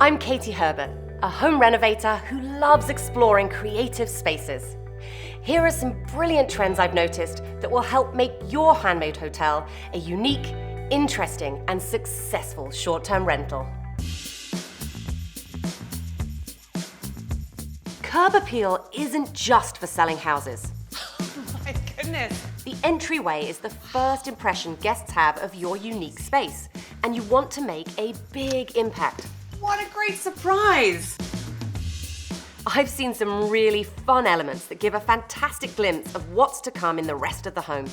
I'm Katie Herbert, a home renovator who loves exploring creative spaces. Here are some brilliant trends I've noticed that will help make your handmade hotel a unique, interesting, and successful short-term rental. Curb appeal isn't just for selling houses. Oh my goodness. The entryway is the first impression guests have of your unique space, and you want to make a big impact. What a great surprise. I've seen some really fun elements that give a fantastic glimpse of what's to come in the rest of the home.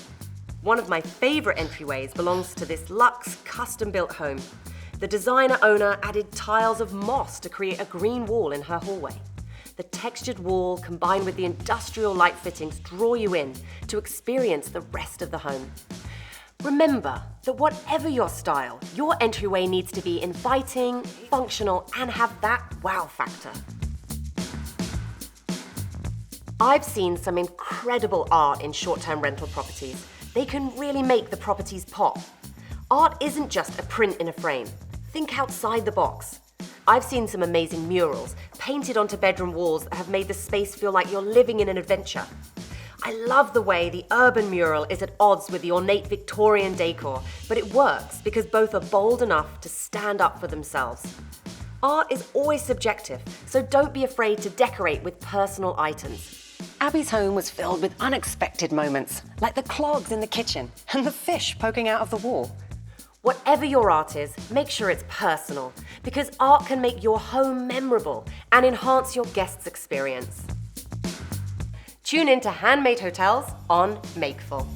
One of my favorite entryways belongs to this luxe, custom-built home. The designer owner added tiles of moss to create a green wall in her hallway. The textured wall combined with the industrial light fittings draw you in to experience the rest of the home. Remember that whatever your style, your entryway needs to be inviting, functional, and have that wow factor. I've seen some incredible art in short-term rental properties. They can really make the properties pop. Art isn't just a print in a frame. Think outside the box. I've seen some amazing murals painted onto bedroom walls that have made the space feel like you're living in an adventure. I love the way the urban mural is at odds with the ornate Victorian decor, but it works because both are bold enough to stand up for themselves. Art is always subjective, so don't be afraid to decorate with personal items. Abby's home was filled with unexpected moments, like the clogs in the kitchen and the fish poking out of the wall. Whatever your art is, make sure it's personal, because art can make your home memorable and enhance your guests' experience. Tune in to Handmade Hotels on Makeful.